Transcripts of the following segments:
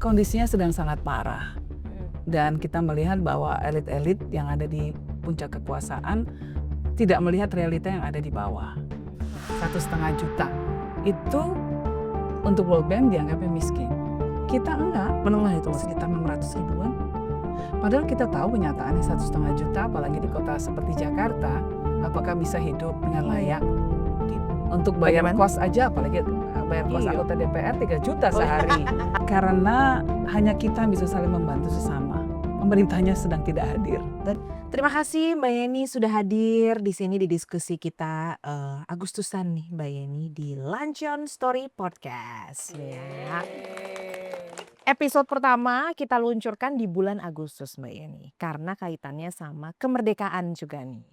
kondisinya sedang sangat parah. Dan kita melihat bahwa elit-elit yang ada di puncak kekuasaan tidak melihat realita yang ada di bawah. 1,5 juta itu untuk World Bank dianggapnya miskin. Kita enggak, menengah itu sekitar 600 ribuan. Padahal kita tahu kenyataannya 1,5 juta, apalagi di kota seperti Jakarta, apakah bisa hidup dengan layak? Untuk bayar kos aja, apalagi bayar kos anggota DPR 3 juta sehari. Karena hanya kita bisa saling membantu sesama. Pemerintahnya sedang tidak hadir. Terima kasih Mbak Yeni sudah hadir di sini di diskusi kita Agustusan nih Mbak Yeni di Luncheon Story Podcast. Ya. Episode pertama kita luncurkan di bulan Agustus Mbak Yeni karena kaitannya sama kemerdekaan juga nih.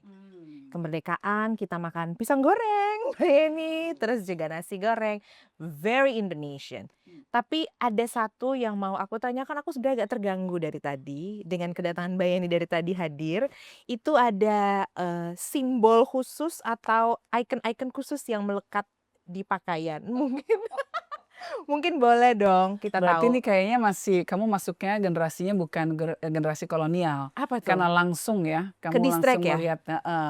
Kemerdekaan kita makan pisang goreng Mbak Yeni, terus juga nasi goreng, very Indonesian. Tapi ada satu yang mau aku tanyakan, aku sebenarnya agak terganggu dari tadi dengan kedatangan Mbak Yeni dari tadi hadir. Itu ada simbol khusus atau icon-icon khusus yang melekat di pakaian. Mungkin boleh dong kita Berarti tahu. ini kayaknya kamu masuknya generasinya bukan generasi kolonial. Apa tuh? Karena langsung ya, kamu Ke distract langsung ya? melihat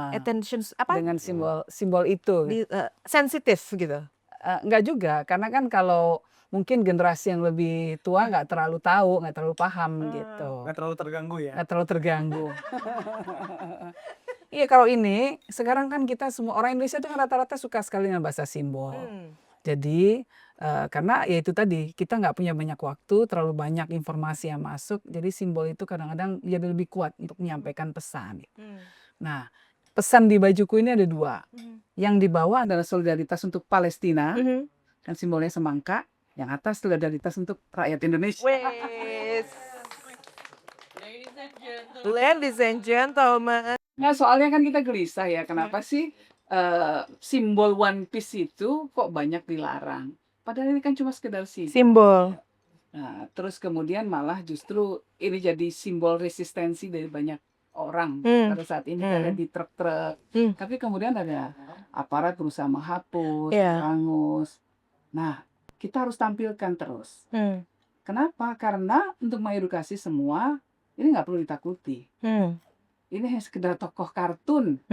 Attention apa? dengan simbol itu. Sensitif gitu. Enggak juga, karena kan kalau mungkin generasi yang lebih tua nggak terlalu tahu, nggak terlalu paham gitu. Nggak terlalu terganggu ya? Nggak terlalu terganggu. Iya, kalau ini sekarang kan kita semua orang Indonesia itu kan rata-rata suka sekali dengan bahasa simbol. Jadi karena ya itu tadi, kita nggak punya banyak waktu, terlalu banyak informasi yang masuk, jadi simbol itu kadang-kadang jadi lebih kuat untuk menyampaikan pesan. Nah, pesan di bajuku ini ada 2. Yang di bawah adalah solidaritas untuk Palestina, kan simbolnya semangka. Yang atas solidaritas untuk rakyat Indonesia. Ladies and gentlemen. Nah, soalnya kan kita gelisah ya, kenapa sih simbol One Piece itu kok banyak dilarang? Padahal ini kan cuma sekedar Simbol. Nah, terus kemudian malah justru ini jadi simbol resistensi dari banyak orang pada saat ini karena di truk-truk. Tapi kemudian ada aparat berusaha menghapus, hangus. Nah, kita harus tampilkan terus. Kenapa? Karena untuk mengedukasi semua, ini nggak perlu ditakuti. Ini hanya sekedar tokoh kartun.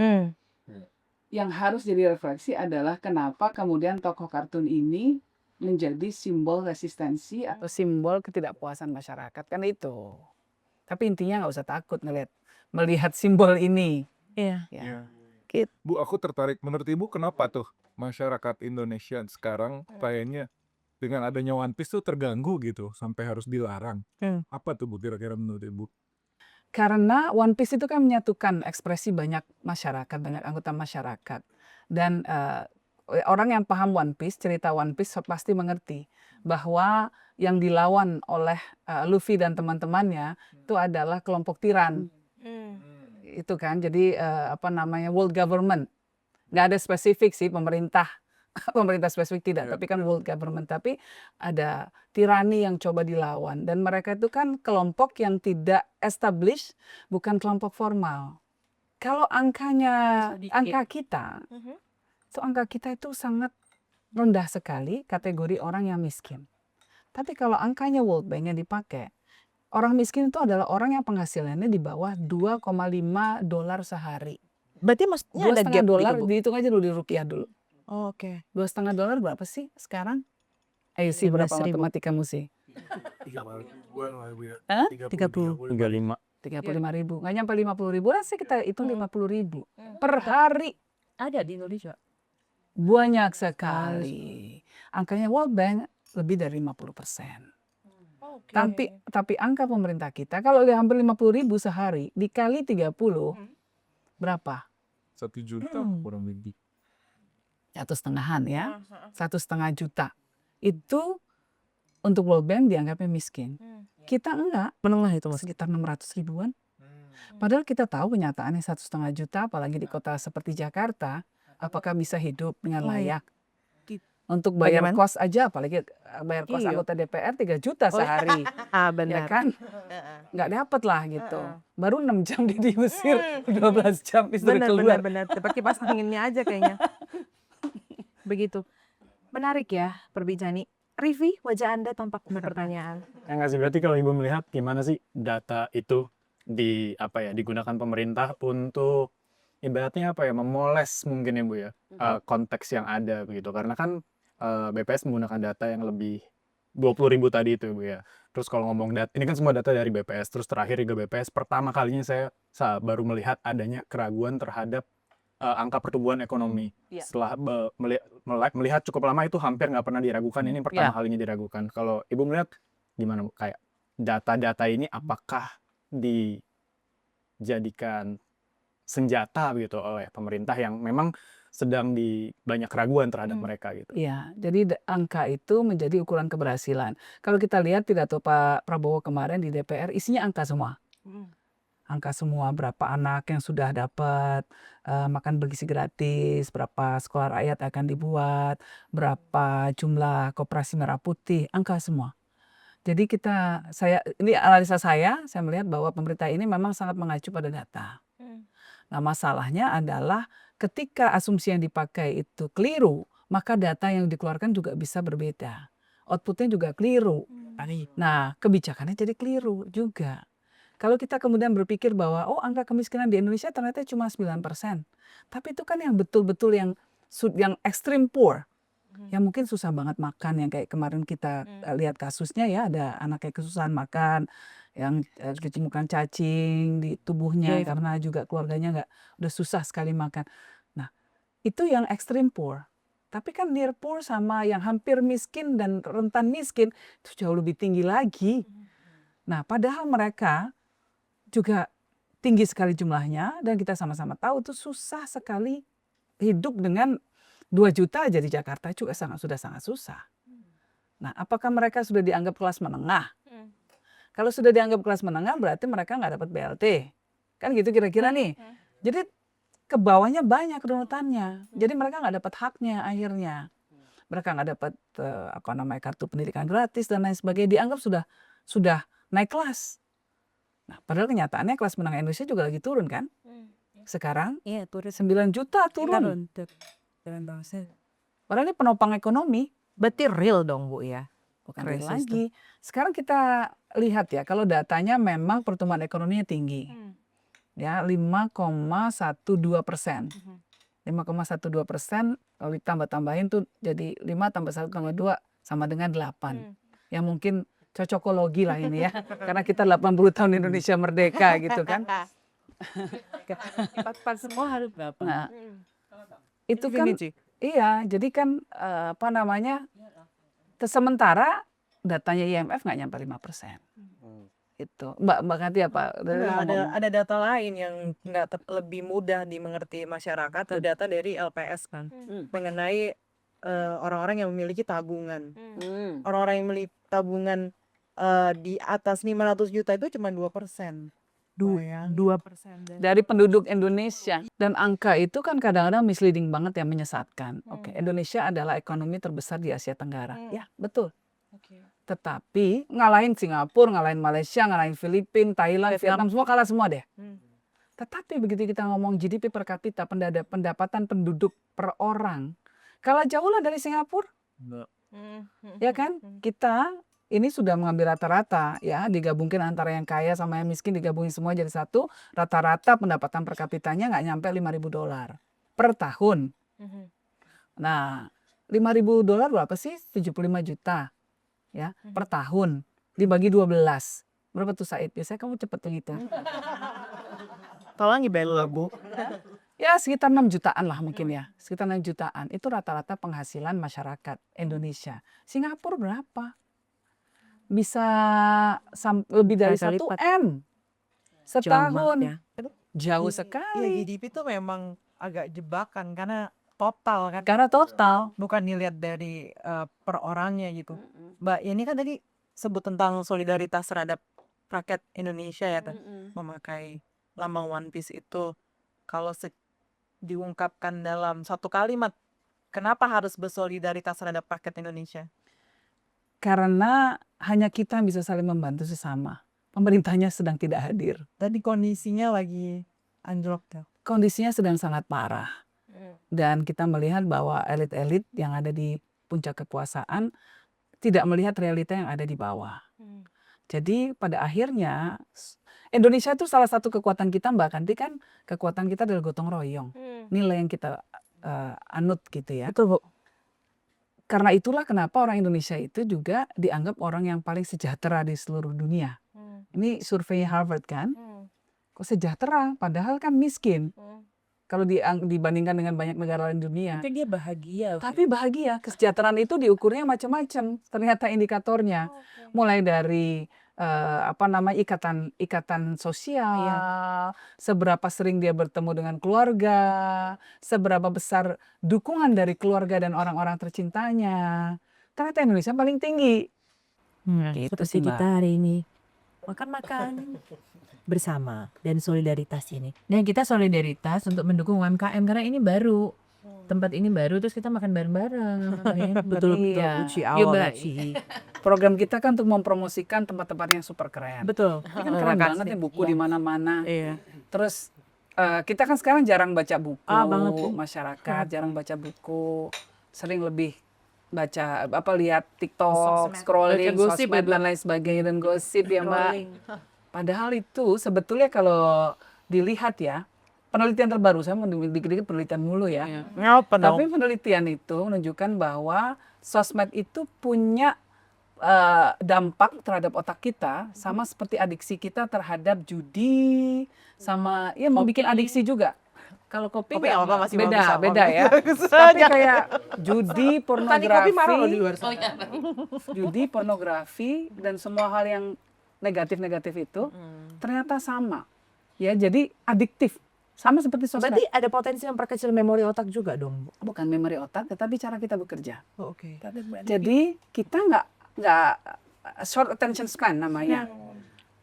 Yang harus jadi refleksi adalah kenapa kemudian tokoh kartun ini menjadi simbol resistensi atau simbol ketidakpuasan masyarakat, kan itu. Tapi intinya nggak usah takut melihat simbol ini. Iya. Ya. Bu, aku tertarik. Menurut Ibu kenapa tuh masyarakat Indonesia sekarang kayaknya dengan adanya One Piece tuh terganggu gitu sampai harus dilarang? Apa tuh Bu kira-kira menurut Ibu? Karena One Piece itu kan menyatukan ekspresi banyak masyarakat, banyak anggota masyarakat. Dan orang yang paham One Piece, cerita One Piece pasti mengerti bahwa yang dilawan oleh Luffy dan teman-temannya itu adalah kelompok tiran. Itu kan, jadi world government. Nggak ada spesifik sih pemerintah spesifik tidak, tapi kan world government. Tapi ada tirani yang coba dilawan. Dan mereka itu kan kelompok yang tidak established, bukan kelompok formal. Kalau angka kita, angka kita itu sangat rendah sekali kategori orang yang miskin. Tapi kalau angkanya World Bank yang dipakai, orang miskin itu adalah orang yang penghasilannya di bawah $2,5 sehari. Berarti maksudnya ada gap $2,5, dihitung aja dulu di rupiah dulu. Oh, oke. $2,5 berapa sih sekarang? Ayo sih, berapa matematikamu sih? 35. 35.000. Nggak nyampe 50.000 lah sih, kita hitung 50.000 per hari. Ada di Indonesia. Banyak sekali. Angkanya World Bank lebih dari 50%. Tapi angka pemerintah kita kalau udah hampir 50.000 sehari dikali 30 berapa? 1 juta kurang lebih. 1,5 ya, 1,5 juta. Itu untuk World Bank dianggapnya miskin. Kita enggak, menengah itu sekitar 600 ribuan. Padahal kita tahu kenyataannya 1,5 juta, apalagi di kota seperti Jakarta, apakah bisa hidup dengan layak? Untuk bayar kos aja, apalagi bayar kos anggota DPR 3 juta sehari. Benar. Ya kan? Nggak dapat lah gitu. Baru 6 jam diusir, 12 jam istri keluar. Benar. Dapat kipas anginnya aja kayaknya. Begitu. Menarik ya perbincangan ini. Rivi, wajah Anda tampak penuh pertanyaan. Ya nggak sih, berarti kalau Ibu melihat gimana sih data itu digunakan pemerintah untuk ibaratnya memoles mungkin ya Bu ya, konteks yang ada begitu. Karena kan BPS menggunakan data yang lebih 20.000 tadi itu Bu ya. Terus kalau ngomong data, ini kan semua data dari BPS, terus terakhir juga BPS pertama kalinya saya baru melihat adanya keraguan terhadap angka pertumbuhan ekonomi. Iya. Setelah melihat cukup lama itu hampir nggak pernah diragukan, ini pertama Ya. kalinya diragukan. Kalau Ibu melihat gimana Bu? Kayak data-data ini apakah dijadikan senjata begitu oleh pemerintah yang memang sedang banyak keraguan terhadap mereka gitu. Iya, jadi angka itu menjadi ukuran keberhasilan. Kalau kita lihat pidato Pak Prabowo kemarin di DPR, isinya angka semua. Angka semua, berapa anak yang sudah dapat makan bergizi gratis, berapa sekolah rakyat akan dibuat, berapa jumlah koperasi merah putih, angka semua. Jadi ini analisa saya melihat bahwa pemerintah ini memang sangat mengacu pada data. Nah, masalahnya adalah ketika asumsi yang dipakai itu keliru, maka data yang dikeluarkan juga bisa berbeda. Outputnya juga keliru. Nah, kebijakannya jadi keliru juga. Kalau kita kemudian berpikir bahwa angka kemiskinan di Indonesia ternyata cuma 9%. Tapi itu kan yang betul-betul yang extreme poor. Yang mungkin susah banget makan, yang kayak kemarin kita lihat kasusnya ya, ada anak kayak kesusahan makan, yang ditemukan cacing di tubuhnya karena juga keluarganya udah susah sekali makan. Nah, itu yang extreme poor. Tapi kan near poor sama yang hampir miskin dan rentan miskin itu jauh lebih tinggi lagi. Nah, padahal mereka juga tinggi sekali jumlahnya, dan kita sama-sama tahu itu susah sekali hidup dengan 2 juta aja di Jakarta juga sudah sangat susah. Nah, apakah mereka sudah dianggap kelas menengah? Kalau sudah dianggap kelas menengah berarti mereka nggak dapat BLT. Kan gitu kira-kira nih. Jadi ke bawahnya banyak runutannya. Jadi mereka nggak dapat haknya akhirnya. Mereka nggak dapat kartu pendidikan gratis dan lain sebagainya. Dianggap sudah naik kelas. Nah, padahal kenyataannya kelas menengah Indonesia juga lagi turun kan? Sekarang Iya, turun. 9 juta turun. Padahal ini penopang ekonomi. Berarti real dong Bu ya? Bukan real lagi. Sekarang kita lihat ya, kalau datanya memang pertumbuhan ekonominya tinggi. Ya, 5,12%. 5,12%, kalau ditambah-tambahin tuh jadi 5 tambah 1 tambah 2 sama dengan 8. Ya mungkin cocokologi lah ini ya. Karena kita 80 tahun Indonesia merdeka gitu kan. 4 semua harus berapa? Nah, itu kan iya, jadi kan sementara datanya IMF nggak nyampe 5%. Itu Mbak Kati apa? Ada data lain yang lebih mudah dimengerti masyarakat, data dari LPS kan, mengenai orang-orang yang memiliki tabungan. Orang-orang yang memiliki tabungan di atas 500 juta itu cuma 2%. 2%. Dari penduduk Indonesia. Dan angka itu kan kadang-kadang misleading banget ya, menyesatkan. Oke, Indonesia adalah ekonomi terbesar di Asia Tenggara. Ya, betul. Tetapi ngalahin Singapura, ngalahin Malaysia, ngalahin Filipina, Thailand, Vietnam, semua kalah semua deh. Tetapi begitu kita ngomong GDP per kapita, pendapatan penduduk per orang, kalah jauh lah dari Singapura. Ya kan? Kita ini sudah mengambil rata-rata ya, digabungkan antara yang kaya sama yang miskin, digabungin semua jadi satu, rata-rata pendapatan per kapitanya nggak nyampe $5.000 per tahun. Nah, $5.000 berapa sih? 75 juta ya per tahun, dibagi 12. Berapa tuh Said? Biasanya kamu cepet menghitung. Tolong ibarat Bu. Ya sekitar 6 jutaan lah mungkin ya. Sekitar 6 jutaan. Itu rata-rata penghasilan masyarakat Indonesia. Singapura berapa? Bisa lebih dari 1 M setahun. Jauh Iya, sekali. GDP itu memang agak jebakan karena total kan. Karena total. Bukan dilihat dari per orangnya gitu. Mbak, ini kan tadi sebut tentang solidaritas terhadap rakyat Indonesia ya, memakai lambang One Piece itu. Kalau diungkapkan dalam satu kalimat, kenapa harus bersolidaritas terhadap rakyat Indonesia? Karena hanya kita bisa saling membantu sesama. Pemerintahnya sedang tidak hadir. Tadi kondisinya lagi anjlok tuh. Kondisinya sedang sangat parah. Dan kita melihat bahwa elit-elit yang ada di puncak kekuasaan tidak melihat realita yang ada di bawah. Jadi pada akhirnya Indonesia itu salah satu kekuatan kita Mbak Kanti kan, kekuatan kita adalah gotong royong. Nilai yang kita anut gitu ya. Betul, Bu. Karena itulah kenapa orang Indonesia itu juga dianggap orang yang paling sejahtera di seluruh dunia. Ini survei Harvard kan, kok sejahtera padahal kan miskin. Kalau dibandingkan dengan banyak negara lain di dunia. Tapi dia bahagia. Tapi bahagia, kesejahteraan itu diukurnya macam-macam. Ternyata indikatornya, mulai dari ikatan sosial, seberapa sering dia bertemu dengan keluarga, seberapa besar dukungan dari keluarga dan orang-orang tercintanya. Ternyata Indonesia paling tinggi. Gitu Seperti sih, Mbak. kita hari ini makan-makan bersama dan solidaritas ini. Dan kita solidaritas untuk mendukung UMKM karena ini baru. Tempat ini baru terus kita makan bareng-bareng. Betul, Iya. Uci Iya, awal, Mbak. Uci. Program kita kan untuk mempromosikan tempat-tempat yang super keren. Betul. Ini kan keren banget ya buku di mana-mana. Iya. Terus kita kan sekarang jarang baca buku, Banget, Bu. masyarakat jarang baca buku, sering lebih baca lihat TikTok, scrolling, Baca gosip sosmed itu. dan lain sebagainya dan gosip ya Mbak. Padahal itu sebetulnya kalau dilihat ya, penelitian terbaru saya mau dikit-dikit penelitian mulu ya. Ngapa dong? Tapi penelitian itu menunjukkan bahwa sosmed itu punya dampak terhadap otak kita sama seperti adiksi kita terhadap judi, sama ya membuat adiksi juga. Kalau kopi Kopi nggak, nggak apa-apa, masih beda bagus, beda ya. bagus. Tapi kayak judi, Tadi kopi marah loh di pornografi, luar. judi, pornografi dan semua hal yang negatif-negatif itu ternyata sama. Ya, jadi adiktif. Sama seperti sosmed. Berarti ada potensi memperkecil memori otak juga dong, Bu. Bukan memori otak, tetapi cara kita bekerja. Oh, oke. Jadi kita nggak short attention span namanya.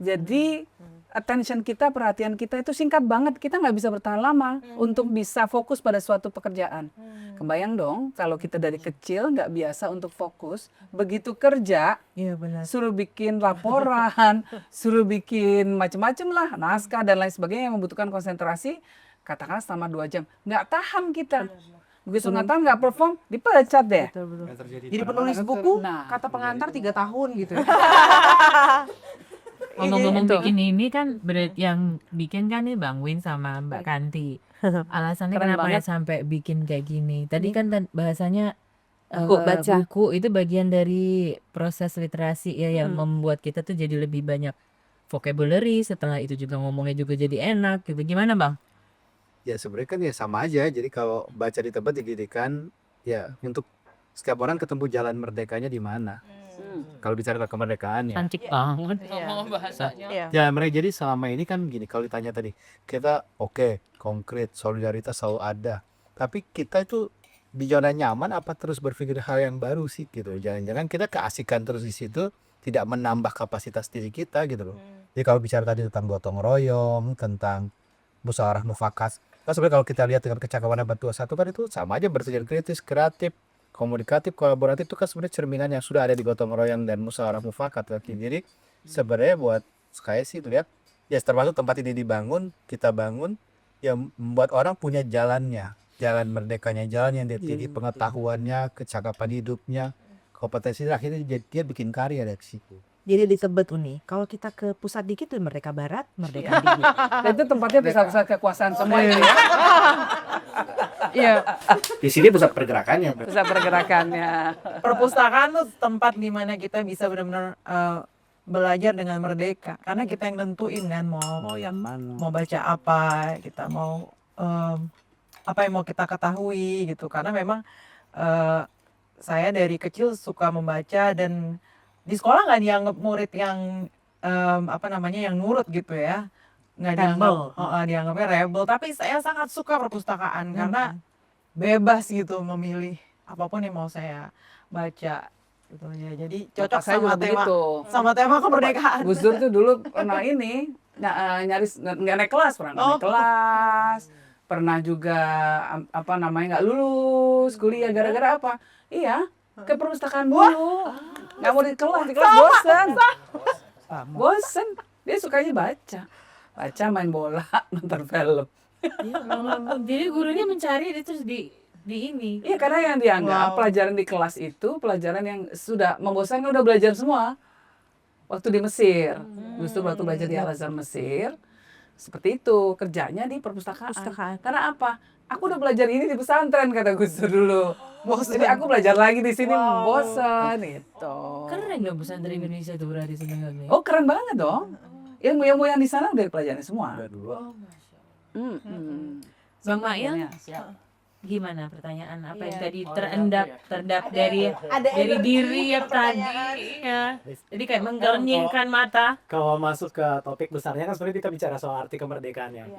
Jadi attention kita, perhatian kita itu singkat banget. Kita nggak bisa bertahan lama untuk bisa fokus pada suatu pekerjaan. Kebayang dong kalau kita dari kecil nggak biasa untuk fokus, begitu kerja Iya benar. suruh bikin laporan, suruh bikin macam-macam lah, naskah dan lain sebagainya yang membutuhkan konsentrasi, katakanlah selama 2 jam, nggak tahan kita. Begitu nggak tahan, nggak perform, dipecat deh. Betul. Yang terjadi Jadi pada penulis anak-anak buku Nah. kata pengantar 3 tahun gitu. Ngomong-ngomong Gitu. bikin ini kan yang bikin kan nih Bang Win sama Mbak Kanti. Alasannya Keren kenapa ya banget. sampai bikin kayak gini. Tadi kan bahasanya Buku, baca. buku itu bagian dari proses literasi ya yang membuat kita tuh jadi lebih banyak vocabulary. Setelah itu juga ngomongnya juga jadi enak gitu. Gimana Bang? Ya sebenarnya kan ya sama aja. Jadi kalau baca di tempat dididikan ya untuk setiap orang ketemu jalan merdekanya di mana. Kalau bicara tentang kemerdekaan ya. Cantik banget Iya. ngomong bahasanya. Iya. Ya mereka jadi selama ini kan gini kalau ditanya tadi kita oke, konkret solidaritas selalu ada. Tapi kita itu di zona nyaman apa terus berpikir hal yang baru sih gitu. Jangan-jangan kita keasikan terus di situ tidak menambah kapasitas diri kita gitu loh. Jadi kalau bicara tadi tentang gotong royong, tentang musyawarah mufakat. Kan sebenarnya kalau kita lihat dengan kecakapan abad 21 kan itu sama aja berpikir kritis, kreatif, komunikatif, kolaboratif itu kan sebenarnya cerminan yang sudah ada di gotong royong dan musyawarah mufakat. Jadi sebenarnya buat saya sih lihat ya termasuk tempat ini dibangun, kita bangun ya membuat orang punya jalannya, jalan merdekanya, jalan yang dia pilih, pengetahuannya, kecakapan hidupnya, kompetensinya akhirnya dia bikin karya dari situ. Jadi di Tebet Uni, kalau kita ke pusat dikit tuh Merdeka Barat, Merdeka Dikit. Dan itu tempatnya pusat-pusat kekuasaan semua itu ya. Iya. Di sini pusat pergerakannya. Pusat pergerakannya. Perpustakaan tuh tempat di mana kita bisa benar-benar belajar dengan merdeka. Karena kita yang nentuin kan mau yang mana? mau baca apa, kita mau apa yang mau kita ketahui gitu. Karena memang saya dari kecil suka membaca dan di sekolah nggak dianggap murid yang yang nurut gitu ya, nggak dianggap dianggapnya rebel. Tapi saya sangat suka perpustakaan karena bebas gitu memilih apapun yang mau saya baca gitu ya. Jadi cocok Bapak saya sama juga tema begitu. sama tema kemerdekaan. Gus Dur tuh dulu pernah nyaris nggak naik kelas, pernah nggak naik kelas, pernah juga nggak lulus kuliah gara-gara apa? Iya, ke perpustakaan dulu, nggak mau di kelas bosen, dia sukanya baca main bola, nonton film. Jadi gurunya mencari dia terus di ini. Iya, karena yang dianggap pelajaran di kelas itu pelajaran yang sudah membosankan, udah belajar semua. Waktu di Mesir, justru waktu belajar di Al-Azhar Mesir, seperti itu, kerjanya di perpustakaan. Karena apa? Aku udah belajar ini di pesantren, kata Gus Dur dulu. Jadi aku belajar lagi di sini, bosan itu. Keren dong pesantren Indonesia tuh berarti sebenarnya. Oh, keren banget dong. Ilmu-ilmu yang di sana udah dipelajari semua. Oh, Masya Allah. Bang Mail, siap. gimana pertanyaan apa yang Iya. tadi terendap dari diri ya tadi ya. Jadi kayak menggelengkan mata. Kalau masuk ke topik besarnya kan sebenarnya kita bicara soal arti kemerdekaannya.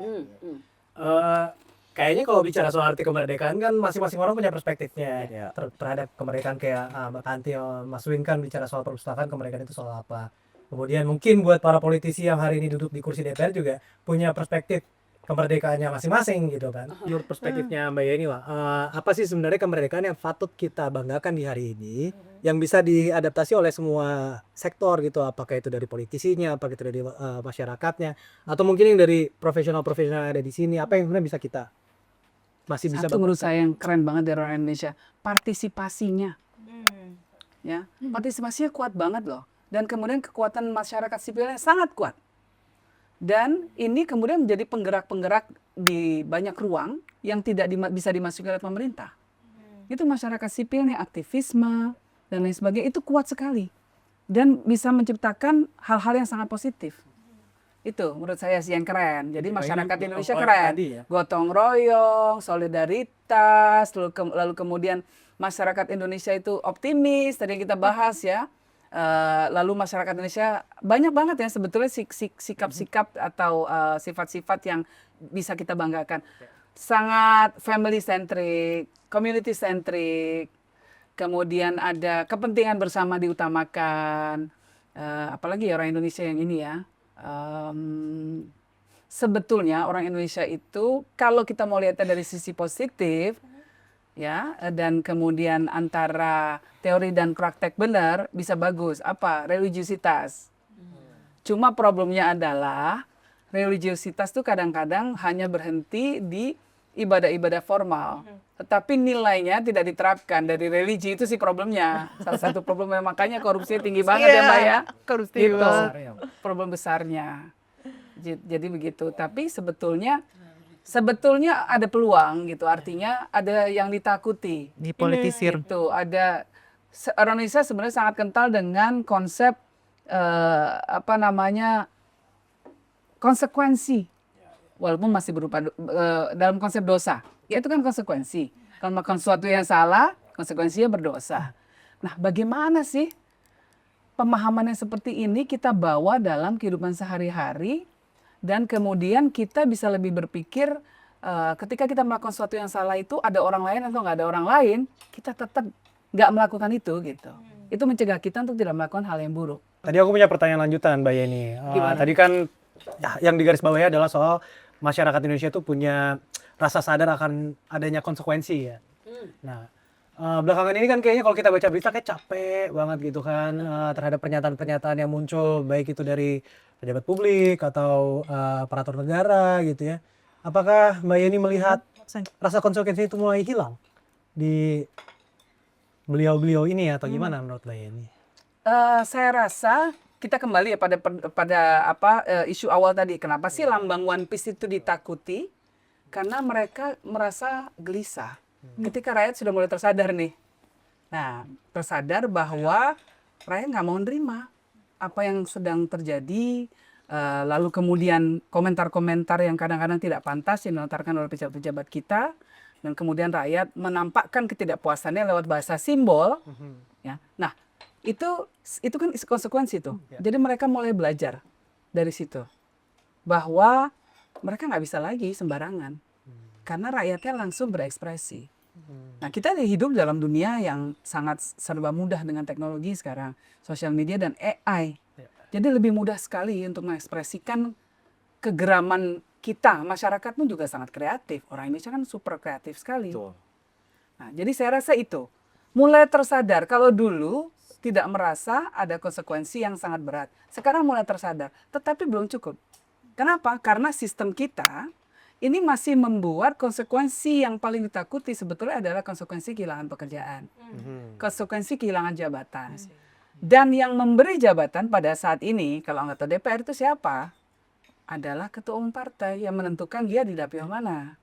Kayaknya kalau bicara soal arti kemerdekaan kan masing-masing orang punya perspektifnya terhadap kemerdekaan. Kayak Mbak Tanti Mas Win kan bicara soal perpustakaan, kemerdekaan itu soal apa. Kemudian mungkin buat para politisi yang hari ini duduk di kursi DPR juga punya perspektif kemerdekaannya masing-masing gitu kan. Menurut perspektifnya Mbak Yeni lah, apa sih sebenarnya kemerdekaan yang patut kita banggakan di hari ini yang bisa diadaptasi oleh semua sektor gitu, apakah itu dari politisinya, apakah itu dari masyarakatnya, atau mungkin yang dari profesional-profesional yang ada di sini, apa yang sebenarnya bisa kita masih bisa Satu menurut saya yang keren banget dari orang Indonesia, partisipasinya. Ya, partisipasinya kuat banget loh. Dan kemudian kekuatan masyarakat sipilnya sangat kuat. Dan ini kemudian menjadi penggerak-penggerak di banyak ruang yang tidak bisa dimasuki oleh pemerintah. Itu masyarakat sipilnya, aktivisme, dan lain sebagainya, itu kuat sekali. Dan bisa menciptakan hal-hal yang sangat positif. Itu menurut saya sih yang keren. Jadi masyarakat Indonesia keren. Gotong royong, solidaritas, lalu kemudian masyarakat Indonesia itu optimis, tadi yang kita bahas ya. Lalu masyarakat Indonesia banyak banget ya sebetulnya sikap-sikap atau sifat-sifat yang bisa kita banggakan. Sangat family centric, community centric, kemudian ada kepentingan bersama diutamakan. Apalagi orang Indonesia yang ini ya. Sebetulnya orang Indonesia itu kalau kita mau lihatnya dari sisi positif, ya, dan kemudian antara teori dan praktek benar bisa bagus. Apa? Religiusitas. Cuma problemnya adalah religiusitas tuh kadang-kadang hanya berhenti di ibadah-ibadah formal. Tetapi nilainya tidak diterapkan dari religi, itu sih problemnya. Salah satu problemnya, makanya korupsinya tinggi banget ya Mbak ya. Korupsi Gitu. banget. Problem besarnya. Jadi begitu. Tapi sebetulnya ada peluang gitu, artinya ada yang ditakuti. Dipolitisir. Itu ada orang Indonesia sebenarnya sangat kental dengan konsep konsekuensi, walaupun masih berupa dalam konsep dosa. Ya itu kan konsekuensi. Kalau melakukan sesuatu yang salah, konsekuensinya berdosa. Nah, bagaimana sih pemahaman yang seperti ini kita bawa dalam kehidupan sehari-hari? Dan kemudian kita bisa lebih berpikir ketika kita melakukan sesuatu yang salah itu ada orang lain atau nggak ada orang lain, kita tetap nggak melakukan itu gitu. Itu mencegah kita untuk tidak melakukan hal yang buruk. Tadi aku punya pertanyaan lanjutan Mbak Yeni. Tadi kan yang digarisbawahi adalah soal masyarakat Indonesia itu punya rasa sadar akan adanya konsekuensi ya. Nah, belakangan ini kan kayaknya kalau kita baca berita kayak capek banget gitu kan terhadap pernyataan-pernyataan yang muncul, baik itu dari pejabat publik atau aparatur negara gitu ya. Apakah Mbak Yeni melihat rasa konsekuensi itu mulai hilang di beliau-beliau ini atau gimana menurut Mbak Yeni? Saya rasa kita kembali ya pada isu awal tadi. Kenapa sih lambang One Piece itu ditakuti? Karena mereka merasa gelisah. Ketika rakyat sudah mulai tersadar nih. Nah, tersadar bahwa rakyat nggak mau nerima apa yang sedang terjadi. Lalu kemudian komentar-komentar yang kadang-kadang tidak pantas yang dilontarkan oleh pejabat-pejabat kita. Dan kemudian rakyat menampakkan ketidakpuasannya lewat bahasa simbol. Ya. Nah, itu kan konsekuensi tuh. Jadi mereka mulai belajar dari situ. Bahwa mereka nggak bisa lagi sembarangan. Karena rakyatnya langsung berekspresi. Nah, kita hidup dalam dunia yang sangat serba mudah dengan teknologi sekarang. Sosial media dan AI. Jadi lebih mudah sekali untuk mengekspresikan kegeraman kita. Masyarakat pun juga sangat kreatif. Orang Indonesia kan super kreatif sekali. Nah, jadi saya rasa itu. Mulai tersadar. Kalau dulu tidak merasa ada konsekuensi yang sangat berat. Sekarang mulai tersadar. Tetapi belum cukup. Kenapa? Karena sistem kita ini masih membuat konsekuensi yang paling ditakuti sebetulnya adalah konsekuensi kehilangan pekerjaan, konsekuensi kehilangan jabatan. Dan yang memberi jabatan pada saat ini, kalau anggota DPR itu siapa? Adalah ketua umum partai yang menentukan dia di dapil mana.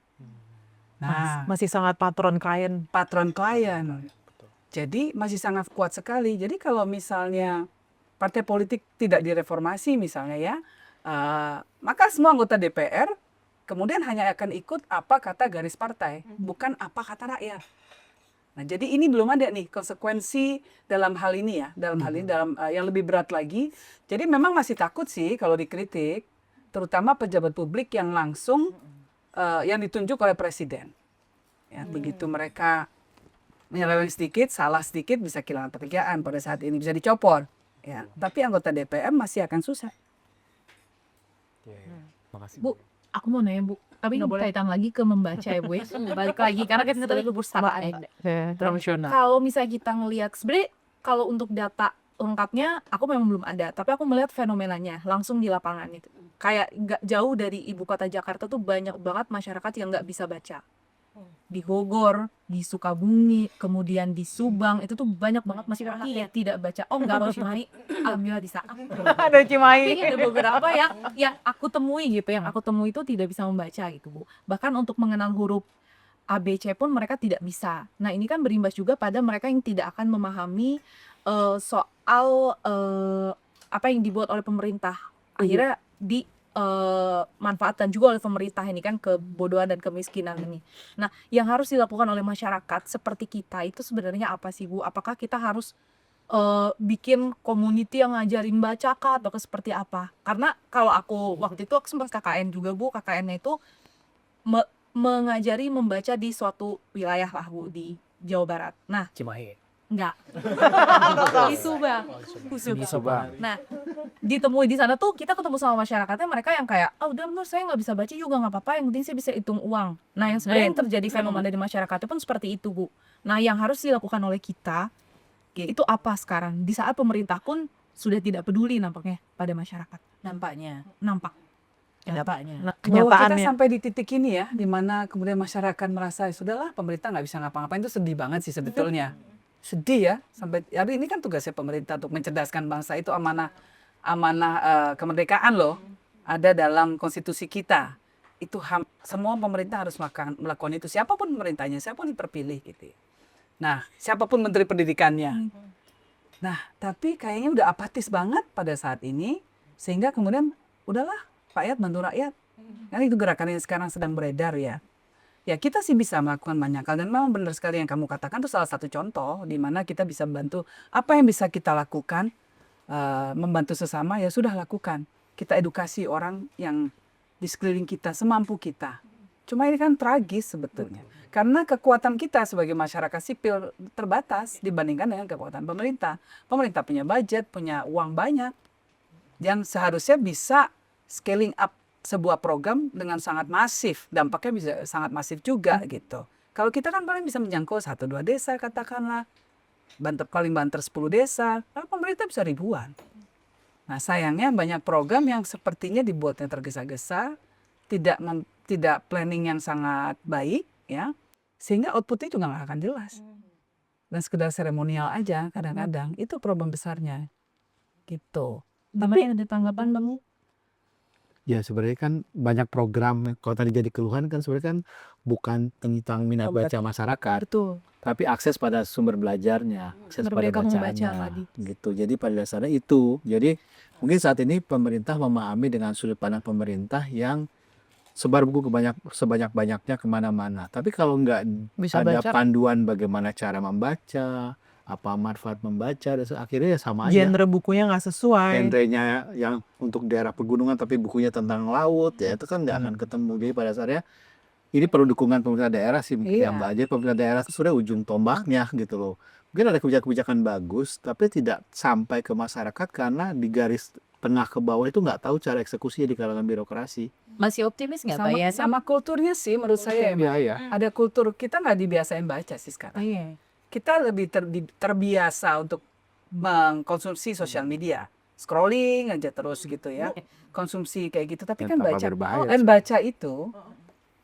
Nah, Masih sangat patron klien. patron klien. Jadi masih sangat kuat sekali. Jadi kalau misalnya partai politik tidak direformasi misalnya ya, maka semua anggota DPR kemudian hanya akan ikut apa kata garis partai, bukan apa kata rakyat. Nah, jadi ini belum ada nih konsekuensi dalam hal ini ya, dalam hal ini dalam yang lebih berat lagi. Jadi memang masih takut sih kalau dikritik, terutama pejabat publik yang langsung yang ditunjuk oleh presiden. Ya, begitu mereka menyeleweng sedikit, salah sedikit bisa kehilangan pekerjaan pada saat ini, bisa dicopot. Ya, tapi anggota DPR masih akan susah. Makasih. Bu, aku mau nanya Bu, tapi Nggak boleh. kaitan lagi ke membaca ya Bu ya. Balik lagi karena kita tadi sama. Tradisional. Kalau misalnya kita ngelihat sebenarnya kalau untuk data lengkapnya aku memang belum ada, tapi aku melihat fenomenanya langsung di lapangan itu. Kayak nggak jauh dari ibu kota Jakarta tuh banyak banget masyarakat yang nggak bisa baca. Di Bogor, di Sukabumi, kemudian di Subang itu tuh banyak banget masyarakat yang tidak baca. Oh enggak, kalau Cimahi, alhamdulillah bisa. Ada Cimahi. Tapi ada beberapa yang aku temui gitu, yang aku temui itu tidak bisa membaca gitu Bu. Bahkan untuk mengenal huruf ABC pun mereka tidak bisa. Nah ini kan berimbas juga pada mereka yang tidak akan memahami soal apa yang dibuat oleh pemerintah. Akhirnya manfaatkan juga oleh pemerintah ini kan kebodohan dan kemiskinan ini. Nah yang harus dilakukan oleh masyarakat seperti kita itu sebenarnya apa sih Bu? Apakah kita harus bikin community yang ngajarin baca kah atau seperti apa? Karena kalau aku waktu itu aku sempat KKN juga Bu, KKN-nya itu mengajari membaca di suatu wilayah lah Bu di Jawa Barat. Nah, Cimahi. enggak. Di Subang. Di Subang. Nah, ditemui di sana tuh kita ketemu sama masyarakatnya, mereka yang kayak, "Ah, udah menurut saya nggak bisa baca juga nggak apa-apa, yang penting saya bisa hitung uang." Nah, yang sebenarnya yang terjadi fenomena di masyarakatnya pun seperti itu, Bu. Nah, yang harus dilakukan oleh kita itu apa sekarang? Di saat pemerintah pun sudah tidak peduli nampaknya pada masyarakat. Nampaknya. Nampak. Nampaknya. Bahwa kita Kenyataannya. sampai di titik ini ya, di mana kemudian masyarakat merasa, "Ya sudahlah pemerintah nggak bisa ngapa-ngapain," itu sedih banget sih sebetulnya. Sedih ya, sampai hari ini kan tugasnya pemerintah untuk mencerdaskan bangsa, itu amanah kemerdekaan loh, ada dalam konstitusi kita. Itu semua pemerintah harus melakukan itu, siapapun pemerintahnya, siapapun yang terpilih gitu. Nah, siapapun menteri pendidikannya. Nah, tapi kayaknya udah apatis banget pada saat ini, sehingga kemudian udahlah rakyat bantu rakyat. Kan itu gerakan yang sekarang sedang beredar ya. Ya kita sih bisa melakukan banyak hal, dan memang benar sekali yang kamu katakan itu salah satu contoh di mana kita bisa membantu. Apa yang bisa kita lakukan, membantu sesama ya sudah lakukan. Kita edukasi orang yang di sekeliling kita semampu kita. Cuma ini kan tragis sebetulnya. Karena kekuatan kita sebagai masyarakat sipil terbatas dibandingkan dengan kekuatan pemerintah. Pemerintah punya budget, punya uang banyak, yang seharusnya bisa scaling up sebuah program dengan sangat masif, dampaknya bisa sangat masif juga gitu. Kalau kita kan paling bisa menjangkau 1-2 desa katakanlah, paling banter 10 desa, kalau pemerintah bisa ribuan. Nah sayangnya banyak program yang sepertinya dibuatnya tergesa-gesa, tidak planning yang sangat baik ya, sehingga outputnya juga nggak akan jelas. Dan sekedar seremonial aja kadang-kadang, itu problem besarnya gitu. Tapi ada tanggapan Bang? Ya sebenarnya kan banyak program, kalau tadi jadi keluhan kan sebenarnya kan bukan tentang minat baca masyarakat, Betul. tapi akses pada sumber belajarnya, akses pada Merdeka membaca bacanya, tadi. gitu. Jadi pada dasarnya itu. Jadi mungkin saat ini pemerintah memahami dengan sudut pandang pemerintah yang sebar buku sebanyak-banyaknya kemana-mana. Tapi kalau nggak Bisa ada baca. panduan bagaimana cara membaca, apa manfaat membaca, dan akhirnya ya sama aja. Genre bukunya nggak sesuai. Genrenya yang untuk daerah pegunungan tapi bukunya tentang laut, ya itu kan nggak akan ketemu. Jadi pada dasarnya ini perlu dukungan pemerintah daerah sih, Iya. yang aja pemerintah daerah itu sudah ujung tombaknya gitu loh. Mungkin ada kebijakan-kebijakan bagus tapi tidak sampai ke masyarakat karena di garis tengah ke bawah itu nggak tahu cara eksekusinya di kalangan birokrasi. Masih optimis nggak Pak ya? Sama kulturnya sih menurut saya. Ya. Ada kultur, kita nggak dibiasain baca sih sekarang. Iya. Kita lebih terbiasa untuk mengkonsumsi sosial media, scrolling aja terus gitu ya, konsumsi kayak gitu. Tapi Dan kan tanpa berbahaya baca itu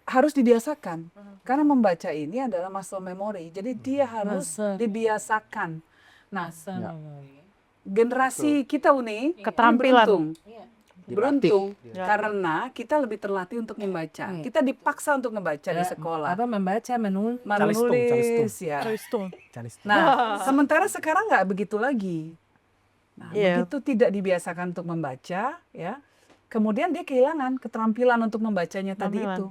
harus dibiasakan. Karena membaca ini adalah muscle memory. Jadi dia harus Muscle. dibiasakan. Nah, Ya. generasi kita ini Keterampilan. beruntung. Dilatih. Beruntung Ya. karena kita lebih terlatih untuk membaca. Kita dipaksa untuk membaca di sekolah. Apa membaca, menulis. Menulis ya. Nah, sementara sekarang nggak begitu lagi. Nah, Iya. begitu tidak dibiasakan untuk membaca, ya, kemudian dia kehilangan keterampilan untuk membacanya tadi Keterampilan. itu.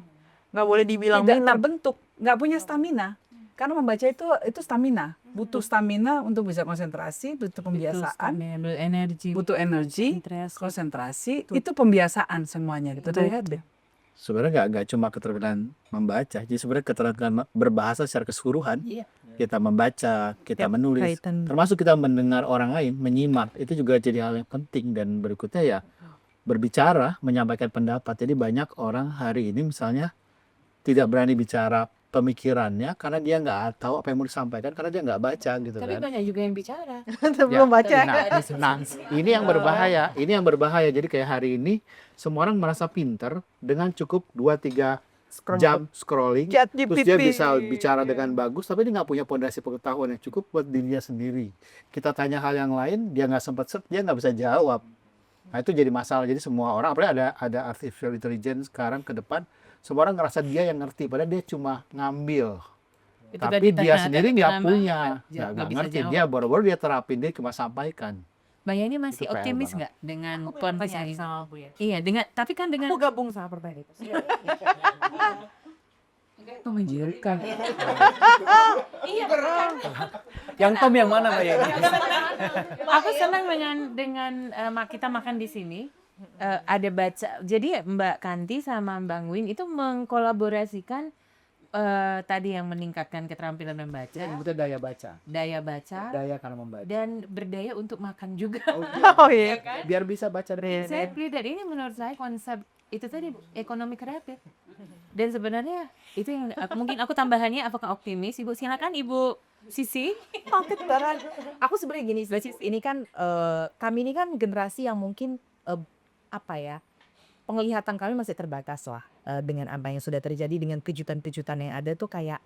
Nggak boleh dibilang Tidak minat. terbentuk, nggak punya stamina. Karena membaca itu stamina, butuh stamina untuk bisa konsentrasi, butuh pembiasaan, Energi. butuh energi, Interest. konsentrasi, itu pembiasaan semuanya gitu. Lihat deh. Sebenarnya nggak cuma keterampilan membaca, jadi sebenarnya keterampilan berbahasa secara keseluruhan. Iya. Kita membaca, kita Yap, menulis, kaitan. termasuk kita mendengar orang lain, menyimak, itu juga jadi hal yang penting. Dan berikutnya ya berbicara, menyampaikan pendapat. Jadi banyak orang hari ini misalnya tidak berani bicara pemikirannya karena dia nggak tahu apa yang mau disampaikan karena dia nggak baca gitu Tapi kan. banyak juga yang bicara. Sebelum baca. Nah, ini yang berbahaya. Ini yang berbahaya. Jadi kayak hari ini semua orang merasa pinter dengan cukup 2-3 jam scrolling. Chat Terus dia GPT. bisa bicara dengan bagus, tapi dia nggak punya pondasi pengetahuan yang cukup buat dirinya sendiri. Kita tanya hal yang lain, dia nggak sempat dia nggak bisa jawab. Nah itu jadi masalah. Jadi semua orang, apalagi ada artificial intelligence sekarang ke depan, semua orang ngerasa dia yang ngerti, padahal dia cuma ngambil. Itu Tapi tadi dia tanya, sendiri ada nggak penambah, punya, nggak nggak bisa ngerti. jawab. Dia baru-baru dia terapin, dia cuma sampaikan. Mbak Yani masih Itu PR optimis banget. nggak dengan kondisi Iya, dengan tapi kan dengan Aku gabung sama Perbaikan. Itu menjijikan. Yang Tom yang mana Mbak Yani? aku senang dengan kita makan di sini. Ada baca. Jadi Mbak Kanti sama Bang Win itu mengkolaborasikan tadi yang meningkatkan keterampilan membaca, Sebutnya daya baca. daya baca, Daya karena membaca. dan berdaya untuk makan juga. Oh iya. Biar bisa baca dari Saya pilih dan ini menurut saya konsep itu tadi ekonomi kreatif. Dan sebenarnya itu yang mungkin aku tambahannya apakah optimis Ibu? Silakan Ibu Sisi. Aku sebenarnya gini, Mbak Sis, ini kan kami ini kan generasi yang mungkin apa ya, penglihatan kami masih terbatas lah dengan apa yang sudah terjadi, dengan kejutan-kejutan yang ada tuh kayak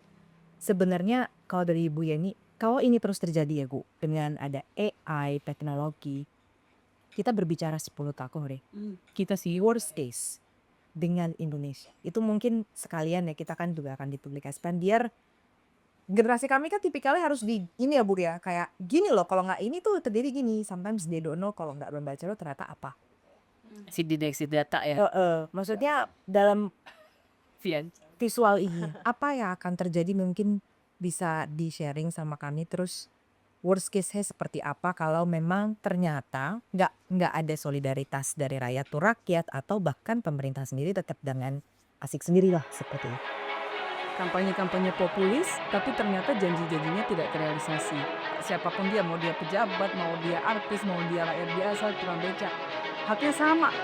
sebenarnya kalau dari Ibu Yani, kalau ini terus terjadi ya Bu, dengan ada AI, teknologi, kita berbicara 10 tahun deh, kita sih worst case dengan Indonesia. Itu mungkin sekalian ya kita kan juga akan dipublikasikan biar generasi kami kan tipikalnya harus di ini ya Bu ya, kayak gini loh, kalau nggak ini tuh terjadi gini, sometimes they don't know kalau nggak membaca lo ternyata apa. Si deteksi data ya. Maksudnya dalam Vian. visual ini apa yang akan terjadi mungkin bisa di sharing sama kami, terus worst case-nya seperti apa kalau memang ternyata nggak ada solidaritas dari rakyat tuh rakyat, atau bahkan pemerintah sendiri tetap dengan asik sendiri lah seperti itu. Kampanye-kampanye populis, tapi ternyata janji-janjinya tidak terrealisasi. Siapapun dia, mau dia pejabat, mau dia artis, mau dia rakyat biasa, tukang beca, haknya sama.